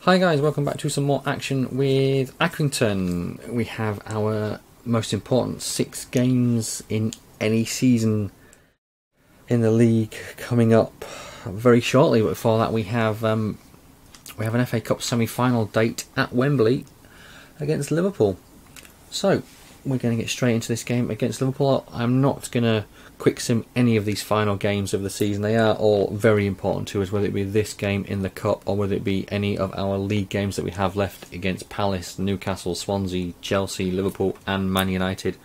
Hi guys, welcome back to some more action with Accrington. We have our most important 6 games in any season in the league coming up very shortly. But before that, we have an FA Cup semi-final date at Wembley against Liverpool. So we're going to get straight into this game against Liverpool. I'm not going to quick sim any of these final games of the season. They are all very important to us, whether it be this game in the Cup or whether it be any of our league games that we have left against Palace, Newcastle, Swansea, Chelsea, Liverpool and Man United.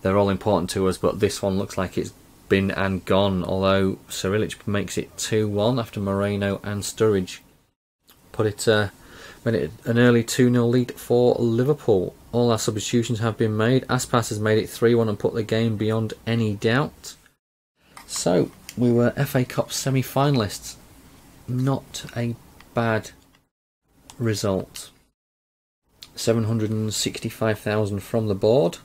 They're all important to us, but this one looks like it's been and gone, although Cyrillic makes it 2-1 after Moreno and Sturridge made it an early 2-0 lead for Liverpool. All our substitutions have been made. Aspas has made it 3-1 and put the game beyond any doubt. So, we were FA Cup semi-finalists. Not a bad result. 765,000 from the board.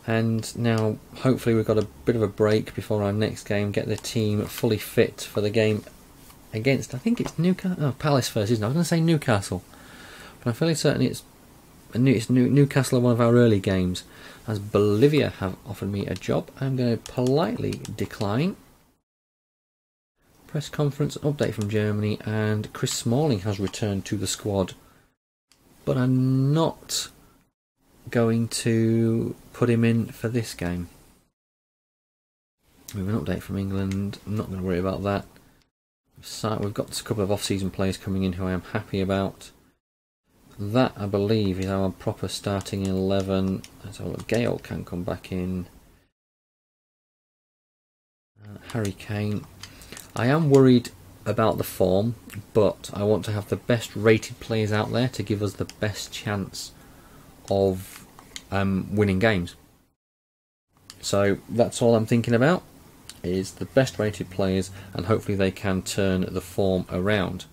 And now, hopefully we've got a bit of a break before our next game. Get the team fully fit for the game against, I think it's Palace first, isn't it? I was going to say Newcastle. But I'm fairly certain it's Newcastle are one of our early games. As Bolivia have offered me a job, I'm going to politely decline. Press conference update from Germany, and Chris Smalling has returned to the squad. But I'm not going to put him in for this game. We have an update from England. I'm not going to worry about that. We've got a couple of off-season players coming in who I am happy about. That, I believe, is our proper starting 11. Let's have a look. Gale can come back in. Harry Kane. I am worried about the form, but I want to have the best rated players out there to give us the best chance of winning games. So that's all I'm thinking about, is the best rated players, and hopefully they can turn the form around.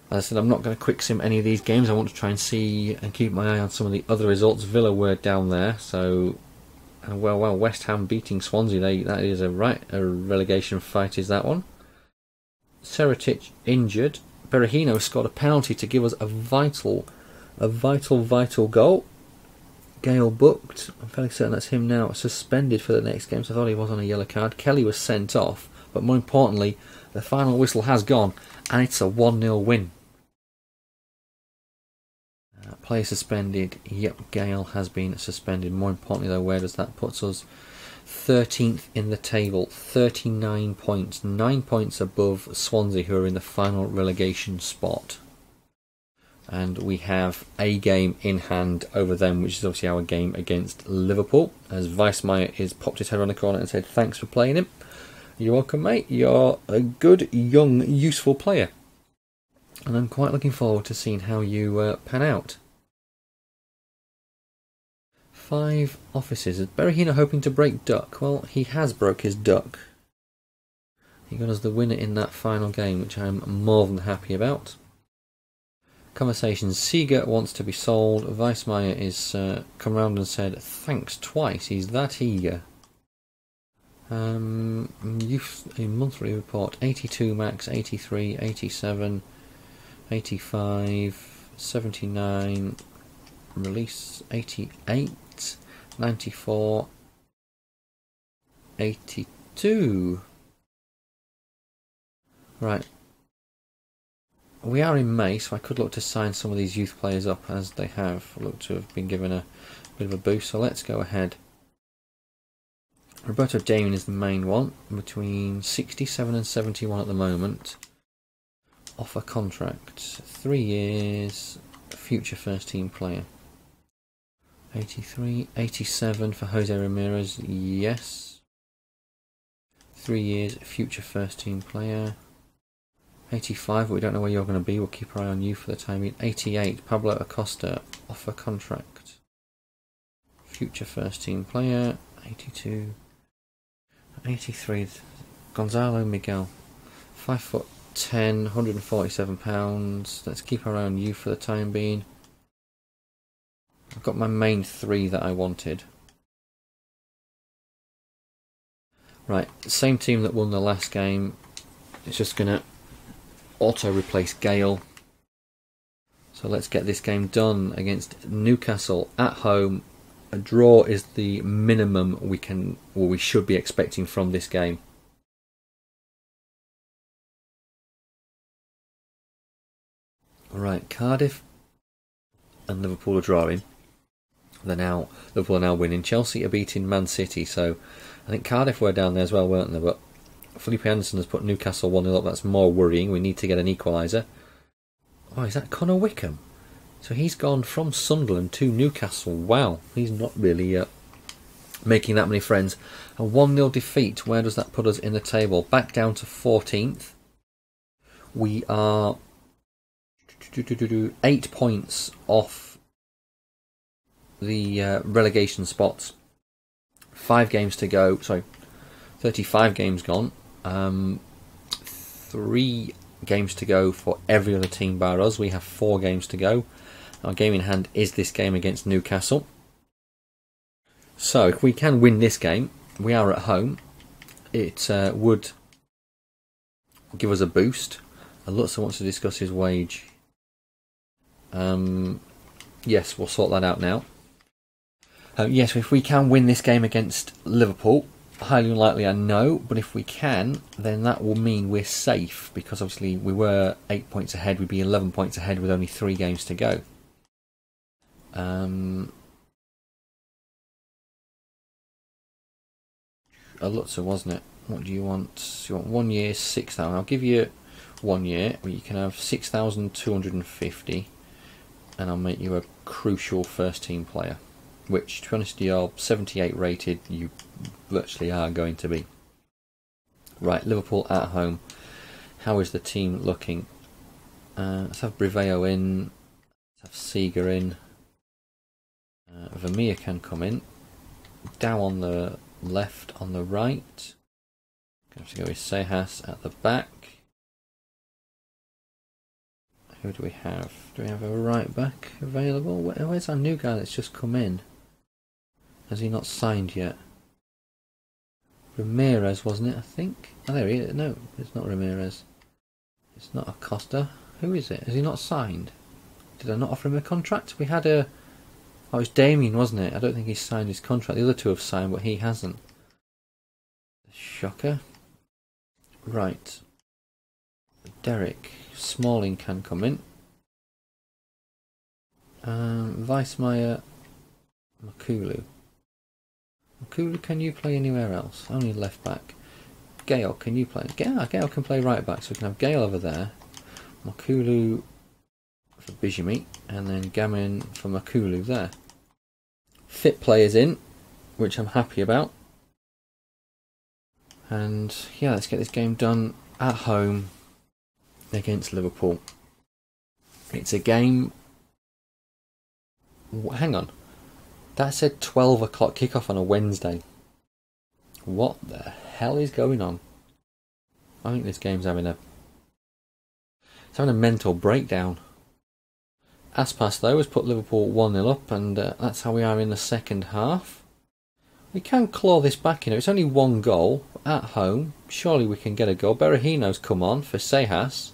As I said, I'm not going to quick sim any of these games. I want to try and see and keep my eye on some of the other results. Villa were down there, so well, West Ham beating Swansea. That is a relegation fight, is that one. Seretic injured. Berahino scored a penalty to give us a vital goal. Gale booked. I'm fairly certain that's him now. Suspended for the next game, so I thought he was on a yellow card. Kelly was sent off, but more importantly, the final whistle has gone, and it's a 1-0 win. Player suspended. Yep, Gale has been suspended. More importantly, though, where does that put us? 13th in the table, 39 points, 9 points above Swansea, who are in the final relegation spot. And we have a game in hand over them, which is obviously our game against Liverpool, as Weissmeyer has popped his head around the corner and said, "Thanks for playing him. You're welcome, mate. You're a good, young, useful player." And I'm quite looking forward to seeing how you pan out. 5 offices. Is Berahino hoping to break duck? Well, he has broke his duck. He got us the winner in that final game, which I'm more than happy about. Conversations. Seeger wants to be sold. Weissmeyer is come round and said thanks twice. He's that eager. Youth monthly report. 82 max, 83, 87, 85, 79. Release 88, 94, 82. Right. We are in May, so I could look to sign some of these youth players up, as they have looked to have been given a bit of a boost. So let's go ahead. Roberto Damien is the main one, between 67 and 71 at the moment. Offer contract, 3 years, future first team player. 83, 87 for Jose Ramirez, yes. 3 years, future first team player. 85, but we don't know where you're going to be. We'll keep our eye on you for the time being. 88, Pablo Acosta, offer contract. Future first team player. 82. 83, Gonzalo Miguel. 5'10", 147 pounds. Let's keep our eye on you for the time being. I've got my main 3 that I wanted. Right, same team that won the last game. It's just going to auto replace Gale. So let's get this game done against Newcastle at home. A draw is the minimum we should be expecting from this game. Alright, Cardiff and Liverpool are drawing. Liverpool are now winning. Chelsea are beating Man City, so I think Cardiff were down there as well, weren't they? But Felipe Anderson has put Newcastle 1-0 up. That's more worrying. We need to get an equaliser. Oh, is that Connor Wickham? So he's gone from Sunderland to Newcastle. Wow, he's not really making that many friends. A 1-0 defeat. Where does that put us in the table? Back down to 14th. We are 8 points off the relegation spots. 5 games to go. Sorry, 35 games gone. 3 games to go for every other team bar us. We have 4 games to go. Our game in hand is this game against Newcastle. So if we can win this game, we are at home. It would give us a boost. Lutzer wants to discuss his wage. Yes, we'll sort that out now. Yes, if we can win this game against Liverpool, highly unlikely I know, but if we can, then that will mean we're safe, because obviously we were 8 points ahead, we'd be 11 points ahead with only 3 games to go. A Lutzer, wasn't it? What do you want? You want 1 year, 6,000. I'll give you 1 year, where you can have 6,250, and I'll make you a crucial first team player, which, to be honest, you're 78 rated, you virtually are going to be. Right, Liverpool at home. How is the team looking? Let's have Briveo in. Let's have Seeger in. Vermeer can come in. Dow on the left, on the right. Going to go with Sejas at the back. Who do we have? Do we have a right back available? Where's our new guy that's just come in? Has he not signed yet? Ramirez, wasn't it, I think? Oh, there he is. No, it's not Ramirez. It's not Acosta. Who is it? Has he not signed? Did I not offer him a contract? We had a... Oh, it was Damien, wasn't it? I don't think he's signed his contract. The other two have signed, but he hasn't. Shocker. Right. Derek. Smalling can come in. Weissmeyer. Makulu. Makulu, can you play anywhere else? Only left back. Gale, can you play? Gale can play right back, so we can have Gale over there. Makulu for Bijimi, and then Gamin for Makulu there. Fit players in, which I'm happy about. And yeah, let's get this game done at home against Liverpool. It's a game... Hang on. That said 12 o'clock kickoff on a Wednesday. What the hell is going on? I think this game's having a mental breakdown. Aspas, though, has put Liverpool 1-0 up, and that's how we are in the second half. We can claw this back, it's only 1 goal at home. Surely we can get a goal. Berahino's come on for Sejas.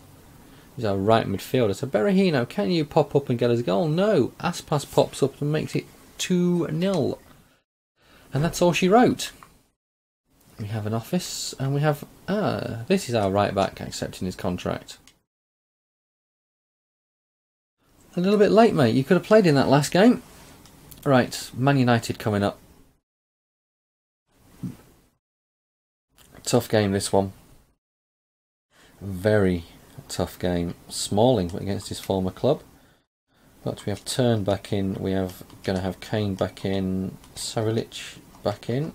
He's our right midfielder. So Berahino, can you pop up and get us a goal? No. Aspas pops up and makes it 2-0. And that's all she wrote. We have an office, and we have... this is our right back accepting his contract. A little bit late, mate. You could have played in that last game. Right, Man United coming up. Tough game, this one. Very tough game. Smalling against his former club. But we have Turn back in. We have going to have Kane back in. Sarilic back in.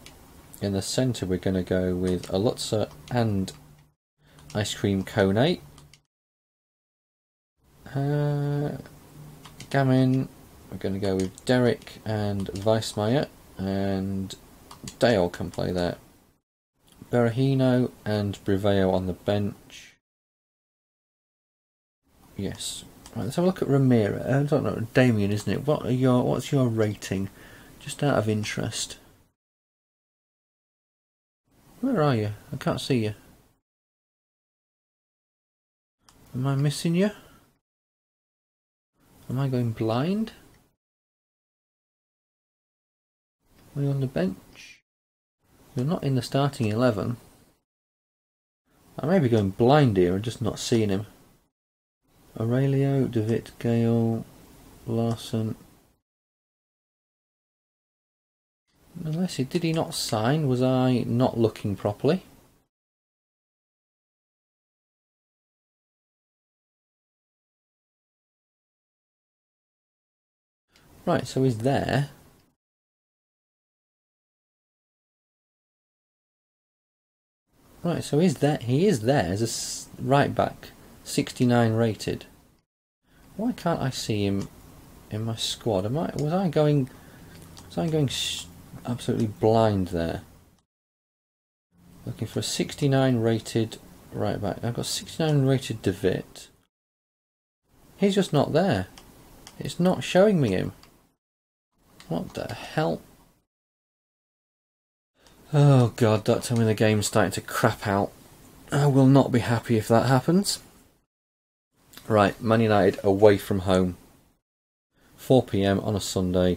In the centre, we're going to go with Alutza and Ice Cream Kone. Gamin, we're going to go with Derek and Weissmeyer, and Dale can play there. Berahino and Briveo on the bench. Yes. Right, let's have a look at Ramirez. I don't know, Damien, isn't it? What's your rating? Just out of interest. Where are you? I can't see you. Am I missing you? Am I going blind? Are you on the bench? You're not in the starting 11. I may be going blind here and just not seeing him. Aurelio, David, Gale, Larson. Unless did he not sign? Was I not looking properly? Right, so he's there. Right, so he's there. He is there as a right back, 69 rated. Why can't I see him in my squad? Was I going absolutely blind there? Looking for a 69 rated right back. I've got 69 rated David. He's just not there. It's not showing me him. What the hell? Oh god, don't tell me the game's starting to crap out. I will not be happy if that happens. Right, Man United away from home. 4 PM on a Sunday.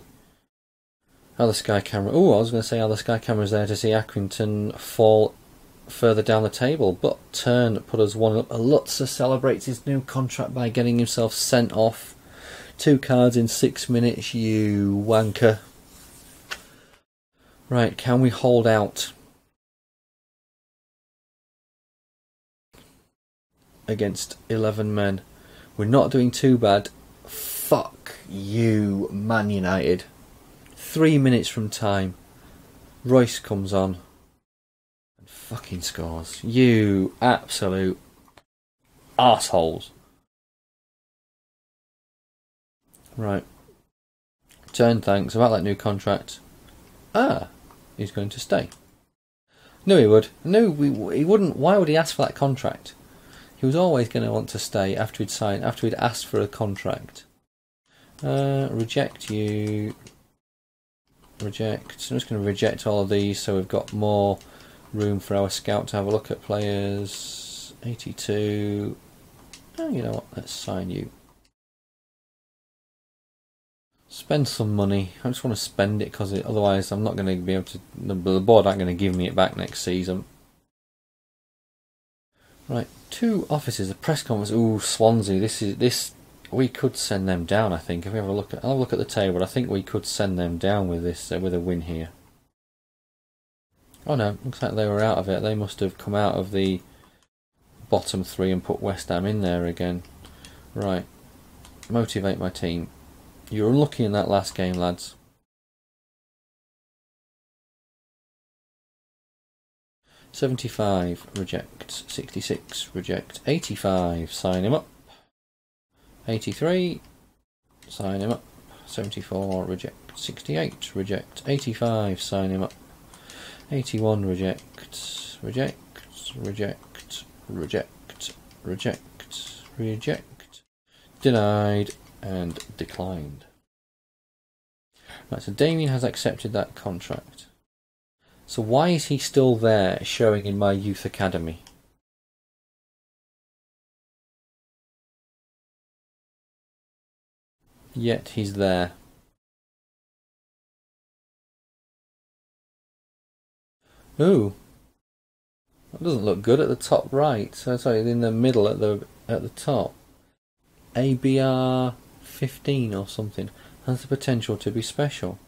How the Sky Camera... Oh, I was going to say how the Sky Camera's there to see Accrington fall further down the table, but Turn put us 1-up. Lutzer celebrates his new contract by getting himself sent off. 2 cards in 6 minutes, you wanker. Right, can we hold out against 11 men? We're not doing too bad. Fuck you, Man United. 3 minutes from time, Royce comes on and fucking scores. You absolute arseholes. Right. Turn thanks about that new contract. Ah, he's going to stay. No, he would. No, he wouldn't. Why would he ask for that contract? He was always going to want to stay after he'd asked for a contract. Reject you. Reject. So I'm just going to reject all of these so we've got more room for our scout to have a look at players. 82. Oh, you know what? Let's sign you. Spend some money. I just want to spend it because otherwise I'm not going to be able to. The board aren't going to give me it back next season. Right, 2 offices, a press conference. Ooh, Swansea. This. We could send them down. I think if we have a look at, I'll look at the table. I think we could send them down with this with a win here. Oh no, looks like they were out of it. They must have come out of the bottom 3 and put West Ham in there again. Right, motivate my team. You were unlucky in that last game, lads. $75, reject. 66, reject. 85, sign him up. 83, sign him up. 74, reject. 68, reject. 85, sign him up. 81, reject. Reject, reject, reject, reject, reject. Denied and declined. Right, so Damien has accepted that contract. So why is he still there showing in my youth academy? Yet he's there. Ooh. That doesn't look good at the top right. So sorry, in the middle at the top. ABR 15 or something has the potential to be special.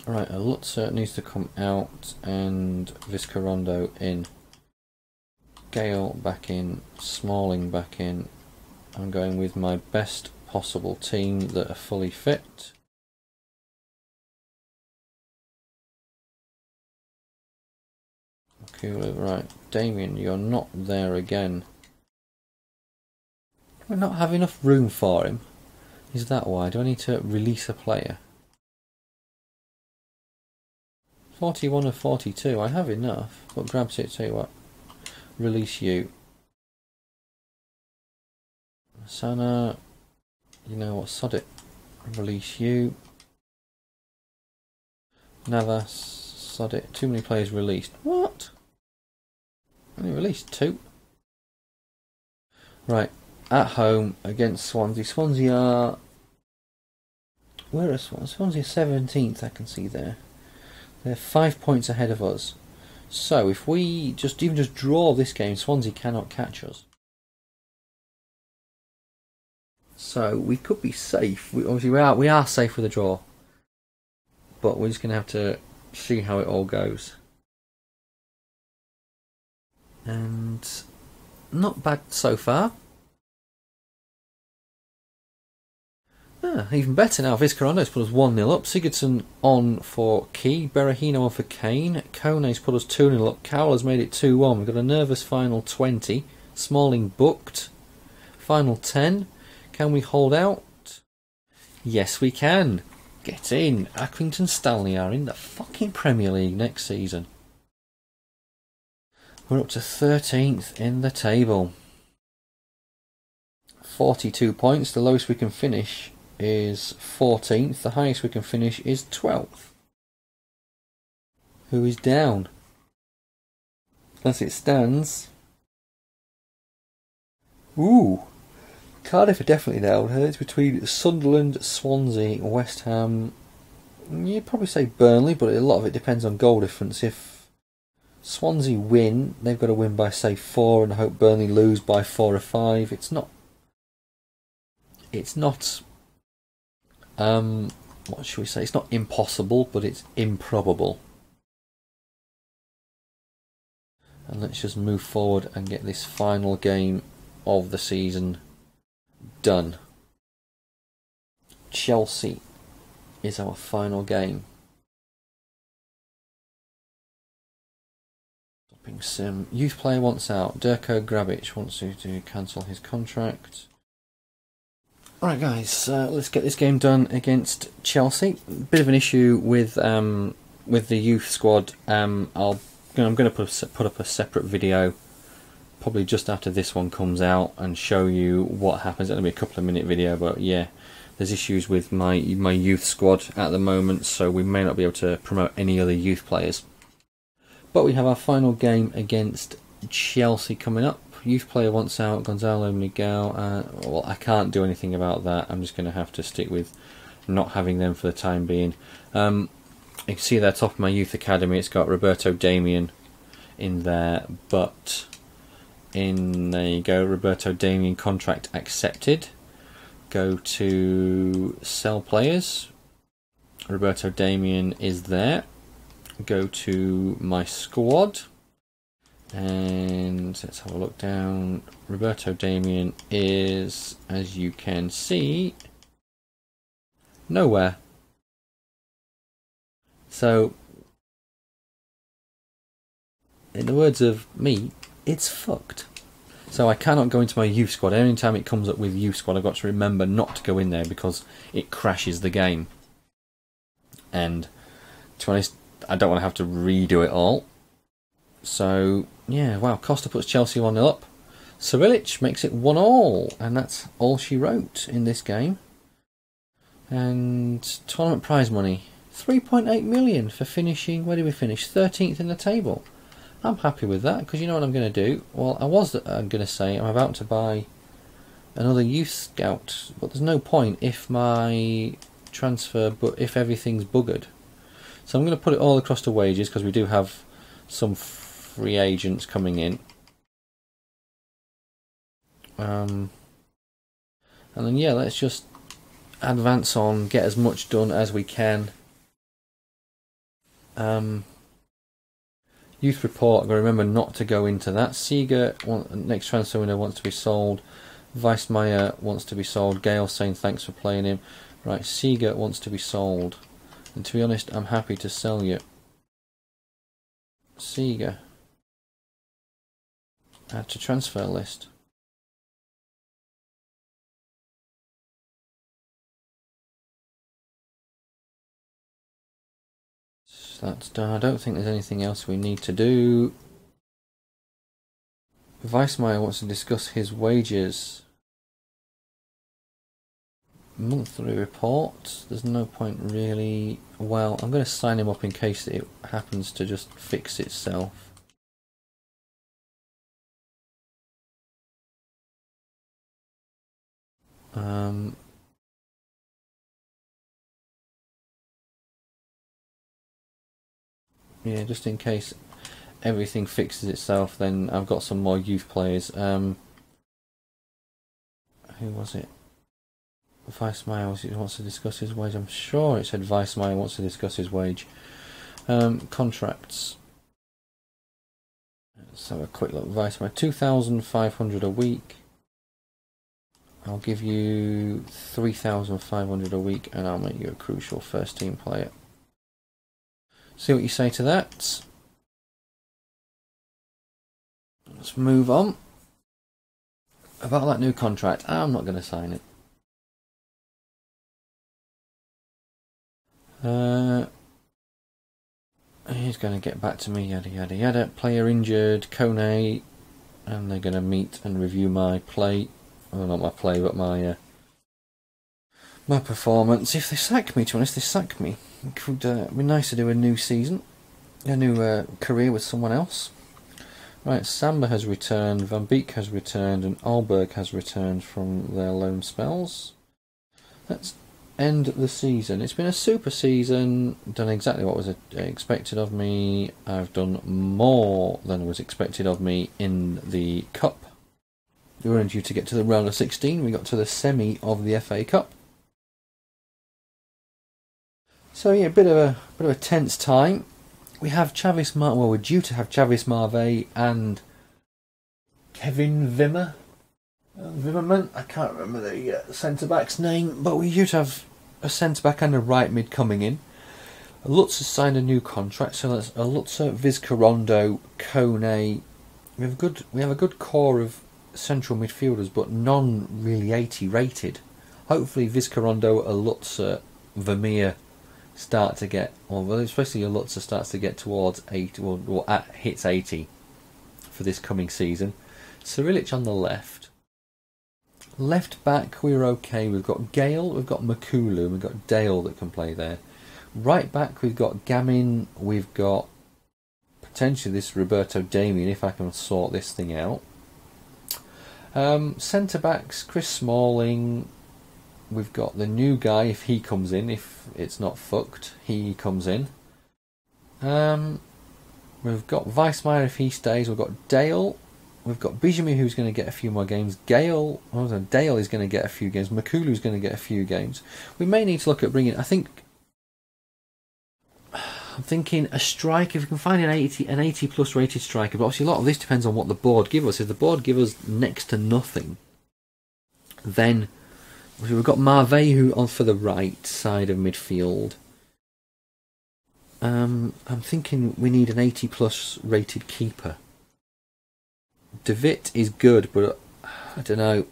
Right, a Lutzer needs to come out and Viscarondo in. Gale back in, Smalling back in. I'm going with my best possible team that are fully fit. Okay, right, Damien, you're not there again. Do I not have enough room for him? Is that why? Do I need to release a player? 41 of 42, I have enough, but grabs it, tell you what. Release you. Sana, you know what, sod it. Release you. Navas, sod it. Too many players released. What? Only released 2. Right. At home against Swansea. Swansea are... Where are Swansea? Swansea 17th, I can see there. They're 5 points ahead of us. So if we even just draw this game, Swansea cannot catch us. So we could be safe. Obviously we are safe with a draw. But we're just going to have to see how it all goes. And not bad so far. Even better now. Vizcarando's put us 1-0 up. Sigurdsson on for Key. Berahino on for Kane. Kone's put us 2-0 up. Cowler's made it 2-1. We've got a nervous final 20. Smalling booked. Final 10. Can we hold out? Yes, we can. Get in. Accrington Stanley are in the fucking Premier League next season. We're up to 13th in the table. 42 points. The lowest we can finish is 14th. The highest we can finish is 12th. Who is down? As it stands. Ooh. Cardiff are definitely down. It's between Sunderland, Swansea, West Ham. You'd probably say Burnley, but a lot of it depends on goal difference. If Swansea win, they've got to win by say 4, and I hope Burnley lose by 4 or 5. It's not. What should we say? It's not impossible, but it's improbable. And let's just move forward and get this final game of the season done. Chelsea is our final game. Stopping sim. Youth player wants out. Durko Grabic wants to cancel his contract. Alright guys, let's get this game done against Chelsea. Bit of an issue with the youth squad. I'm going to put up a separate video probably just after this one comes out and show you what happens. It'll be a couple of minute video, but yeah, there's issues with my youth squad at the moment, so we may not be able to promote any other youth players. But we have our final game against Chelsea coming up. Youth player wants out, Gonzalo Miguel. Well, I can't do anything about that. I'm just going to have to stick with not having them for the time being. You can see there top of my youth academy, it's got Roberto Damian in there, but there you go, Roberto Damian contract accepted. Go to sell players. Roberto Damian is there. Go to my squad. And let's have a look down. Roberto Damian is, as you can see, nowhere. So, in the words of me, it's fucked. So I cannot go into my youth squad. Any time it comes up with youth squad, I've got to remember not to go in there because it crashes the game. And to be honest, I don't want to have to redo it all. So, yeah, wow, Costa puts Chelsea 1-0 up. Cyrilich makes it 1-1, and that's all she wrote in this game. And tournament prize money, 3.8 million for finishing, where did we finish? 13th in the table. I'm happy with that, because you know what I'm going to do? Well, I'm going to say I'm about to buy another youth scout, but there's no point if my transfer, but if everything's buggered. So I'm going to put it all across to wages, because we do have some free agents coming in. And then yeah, let's just advance on, get as much done as we can. Youth report, I've got to remember not to go into that. Seeger, next transfer window, wants to be sold. Weissmeyer wants to be sold. Gale saying thanks for playing him. Right, Seeger wants to be sold. And to be honest, I'm happy to sell you. Seeger. Add to transfer list. So that's done. I don't think there's anything else we need to do. Weissmeyer wants to discuss his wages. Monthly report. There's no point really well, I'm going to sign him up in case it happens to just fix itself. Yeah, just in case everything fixes itself, then I've got some more youth players. Who was it? Vice Meyer wants to discuss his wage. I'm sure it said Vice Meyer wants to discuss his wage. Contracts. Let's have a quick look. Vice Meyer, 2,500 a week. I'll give you 3,500 a week, and I'll make you a crucial first team player. See what you say to that. Let's move on. About that new contract, I'm not going to sign it. He's going to get back to me, yada yada yada. Player injured, Kone, and they're going to meet and review my play. Well, not my play, but my performance. If they sack me, to be honest, they sack me. It could be nice to do a new season, a new career with someone else. Right, Samba has returned, Van Beek has returned, and Alberg has returned from their loan spells. Let's end the season. It's been a super season, done exactly what was expected of me. I've done more than was expected of me in the Cup. We weren't due to get to the round of 16, we got to the semi of the FA Cup. So yeah, a bit of a tense time. We have we're due to have Chavis Marve and Kevin Vimmerman. I can't remember the centre-back's name, but we're due to have a centre-back and a right mid coming in. Lutz has signed a new contract, so that's Lutzer, Vizcarrondo, Kone. We have a good core of central midfielders, but none really 80 rated. Hopefully Vizcarrondo, Lutzer, Vermeer start to get, well, especially Lutzer starts to get towards 80, or hits 80 for this coming season. Cyrillic on the left. Left back, we're okay. We've got Gale, we've got Makulu, and we've got Dale that can play there. Right back, we've got Gamin, we've got potentially this Roberto Damien if I can sort this thing out. Centre backs, Chris Smalling. We've got the new guy, if he comes in, if it's not fucked, he comes in. We've got Weissmeyer if he stays. We've got Dale. We've got Bijimi who's going to get a few more games. Dale is going to get a few games. Makulu's going to get a few games. We may need to look at bringing, I'm thinking a striker, if we can find an 80 plus rated striker, but obviously a lot of this depends on what the board give us. If the board give us next to nothing, then we've got Marve who on for the right side of midfield. I'm thinking we need an 80 plus rated keeper. De Witt is good, but I don't know.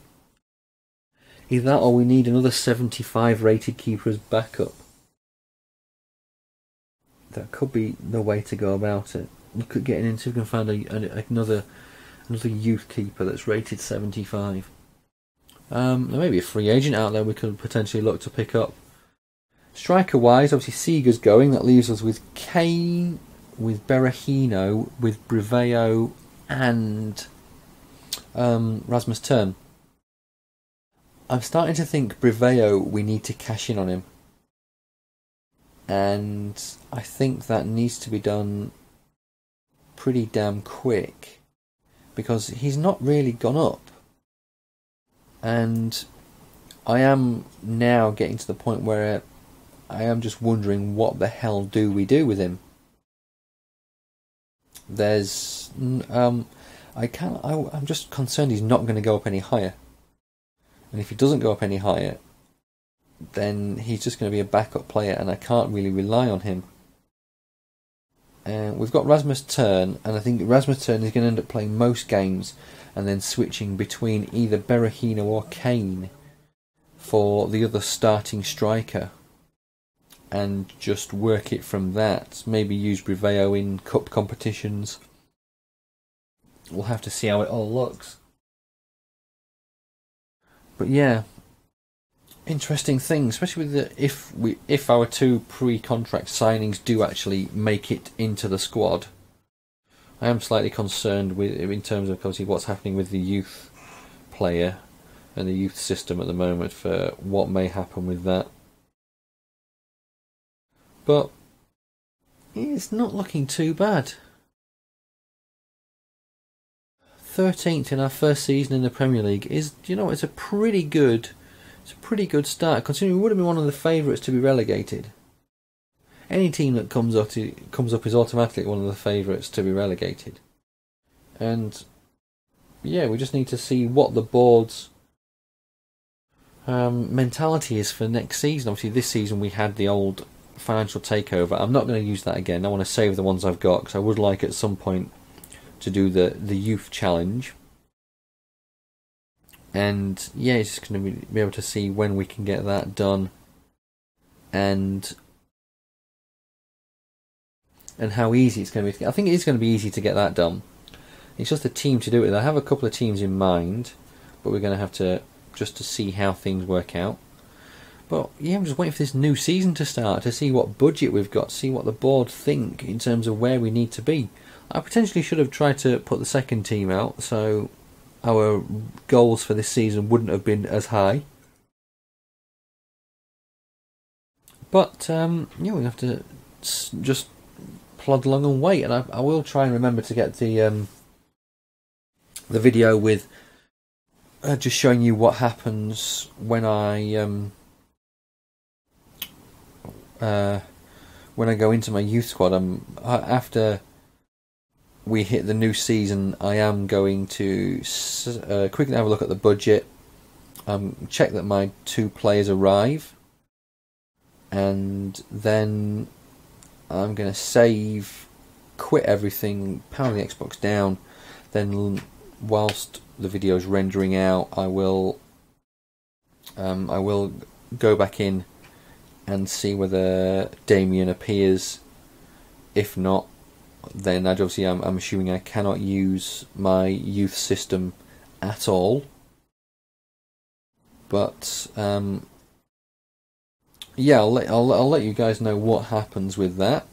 Either that or we need another 75 rated keeper as backup. That could be the way to go about it. Look at getting into, if we can find another youth keeper that's rated 75. There may be a free agent out there we could potentially look to pick up. Striker wise, obviously Seeger's going. That leaves us with Kane, with Berahino, with Briveo, and Rasmus Tern. I'm starting to think Briveo, we need to cash in on him. And I think that needs to be done pretty damn quick, because he's not really gone up. And I am now getting to the point where I am just wondering what the hell do we do with him. There's I'm just concerned he's not going to go up any higher. And if he doesn't go up any higher, then he's just going to be a backup player, and I can't really rely on him. We've got Rasmus Tern, and I think Rasmus Tern is going to end up playing most games and then switching between either Berahino or Kane for the other starting striker, and just work it from that. Maybe use Briveo in cup competitions. We'll have to see how it all looks. But yeah, interesting thing, especially with if our two pre-contract signings do actually make it into the squad. I am slightly concerned with in terms of obviously what's happening with the youth player and the youth system at the moment for what may happen with that. But it's not looking too bad. 13th in our first season in the Premier League is, it's a pretty good start, considering we would have been one of the favourites to be relegated. Any team that comes up is automatically one of the favourites to be relegated. And yeah, we just need to see what the board's mentality is for next season. Obviously, this season we had the old financial takeover. I'm not going to use that again. I want to save the ones I've got because I would like at some point to do the youth challenge. And yeah, it's just going to be able to see when we can get that done, and how easy it's going to be. I think it is going to be easy to get that done. It's just a team to do it. I have a couple of teams in mind, but we're going to have to just to see how things work out. But yeah, I'm just waiting for this new season to start to see what budget we've got, see what the board think in terms of where we need to be. I potentially should have tried to put the second team out, so our goals for this season wouldn't have been as high. But yeah, we have to just plod along and wait, and I will try and remember to get the video with just showing you what happens when I go into my youth squad. After we hit the new season, I am going to quickly have a look at the budget, check that my two players arrive, and then I'm going to save, quit everything, power the Xbox down. Then whilst the video is rendering out, I will go back in and see whether Damien appears. If not, then obviously I'm assuming I cannot use my youth system at all. But yeah, I'll let you guys know what happens with that.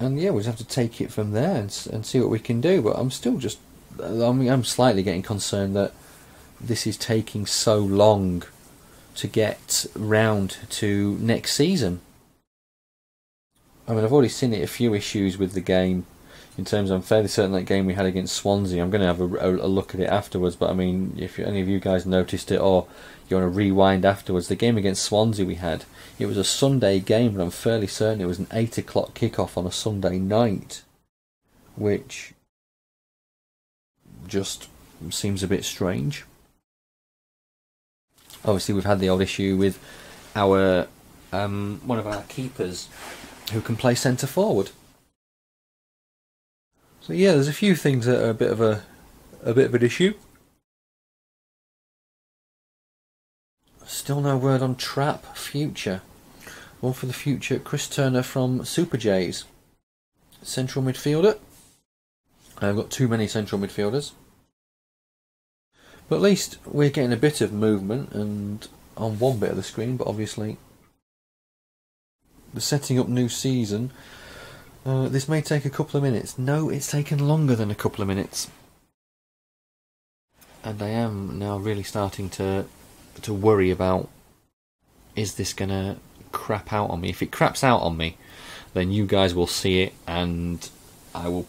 And yeah, we'll just have to take it from there and see what we can do. But I'm still just, I'm slightly getting concerned that this is taking so long to get round to next season. I mean, I've already seen a few issues with the game. In terms of, I'm fairly certain that game we had against Swansea, I'm going to have a look at it afterwards. But I mean, if any of you guys noticed it or you want to rewind afterwards, the game against Swansea we had, it was a Sunday game, but I'm fairly certain it was an 8 o'clock kickoff on a Sunday night, which just seems a bit strange. Obviously, we've had the old issue with our one of our keepers who can play centre forward. So yeah, there's a few things that are a bit of an issue. Still no word on Trap Future. One for the future, Chris Turner from Super Jays. Central midfielder. I've got too many central midfielders. But at least we're getting a bit of movement and on one bit of the screen, but obviously the setting up new season, this may take a couple of minutes. No, it's taken longer than a couple of minutes. And I am now really starting to worry about, is this going to crap out on me? If it craps out on me, then you guys will see it, and I will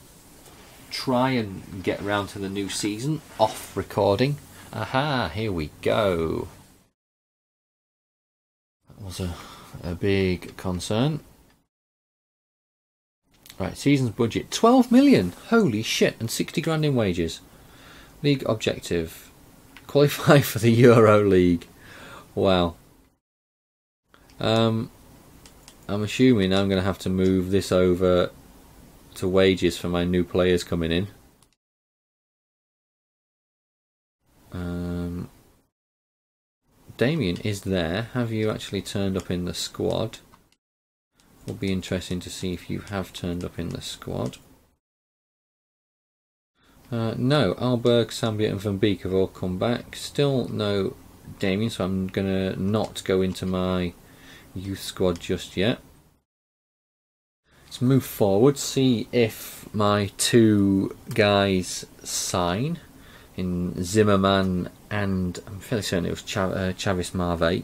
try and get round to the new season off recording. Aha, here we go. That was a big concern. Right, season's budget 12 million. Holy shit, and 60 grand in wages. League objective, qualify for the Euro League. Wow. I'm assuming I'm going to have to move this over to wages for my new players coming in. Damien is there. Have you actually turned up in the squad? Will be interesting to see if you have turned up in the squad. No, Alberg, Sambia and Van Beek have all come back. Still no Damien, so I'm going to not go into my youth squad just yet. Let's move forward, see if my two guys sign in Zimmerman and I'm fairly certain it was Chavis Marve.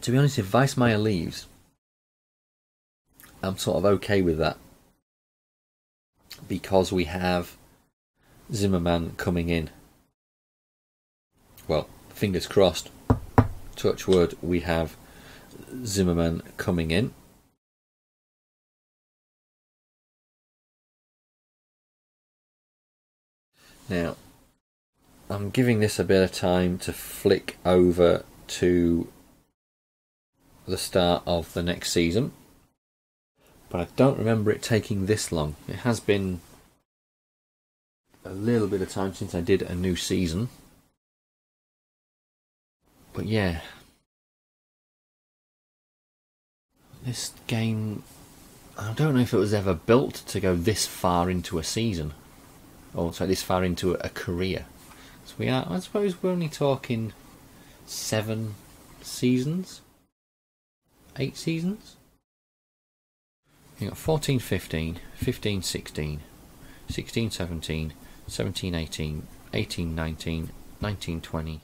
To be honest, if Weissmeyer leaves, I'm sort of okay with that because we have Zimmerman coming in. Well, fingers crossed, touch wood, we have Zimmerman coming in. Now, I'm giving this a bit of time to flick over to the start of the next season, but I don't remember it taking this long. It has been a little bit of time since I did a new season, but yeah, this game, I don't know if it was ever built to go this far into a season, or sorry, this far into a career. So we are, I suppose we're only talking 7 seasons, 8 seasons. You got 14-15, 15-16, 16-17, 17-18, 18-19, 19-20,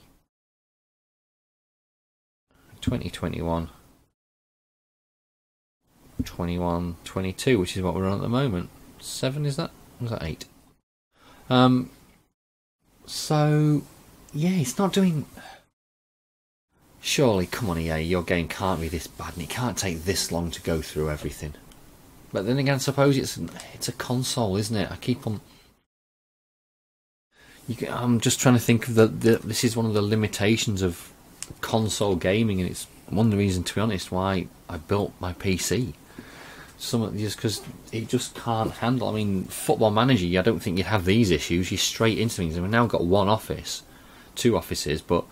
20-21, 21-22, which is what we're on at the moment. 7 is that? Or was that 8? So yeah, it's not doing. Surely, come on, EA, your game can't be this bad, and it can't take this long to go through everything. But then again, I suppose it's a console, isn't it? I keep on. I'm just trying to think of this is one of the limitations of console gaming, and it's one of the reasons, to be honest, why I built my PC. Just because it just can't handle. I mean, Football Manager, I don't think you'd have these issues. You're straight into things. And we've now got 1 office, 2 offices, but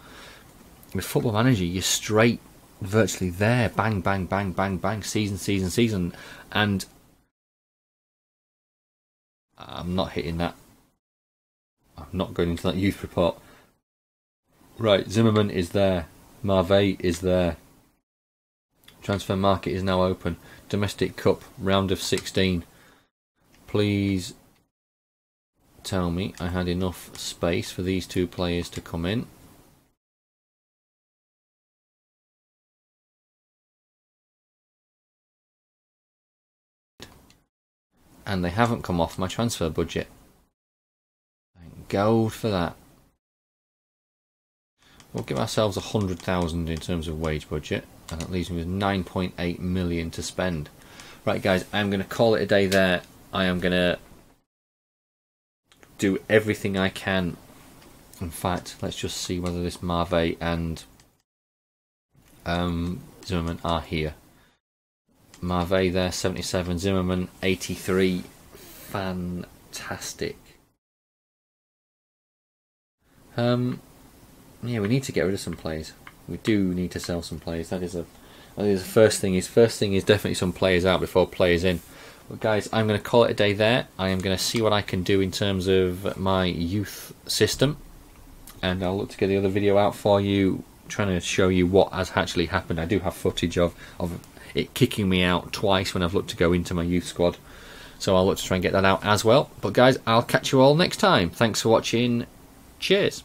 with Football Manager, you're straight, virtually there, bang, bang, bang, bang, bang, season, and I'm not hitting that. I'm not going into that youth report. Right, Zimmerman is there. Marve is there. Transfer market is now open. Domestic Cup, round of 16. Please tell me I had enough space for these 2 players to come in. And they haven't come off my transfer budget. Thank God for that. We'll give ourselves 100,000 in terms of wage budget, and that leaves me with 9.8 million to spend. Right, guys, I'm going to call it a day there. I am going to do everything I can. In fact, let's just see whether this Marve and Zimmerman are here. Marve there, 77. Zimmerman, 83. Fantastic. Yeah, we need to get rid of some players. We do need to sell some players. That is the first thing. First thing is definitely some players out before players in. But guys, I'm going to call it a day there. I am going to see what I can do in terms of my youth system, and I'll look to get the other video out for you, trying to show you what has actually happened. I do have footage of it kicking me out twice when I've looked to go into my youth squad, so I'll look to try and get that out as well. But guys, I'll catch you all next time. Thanks for watching. Cheers.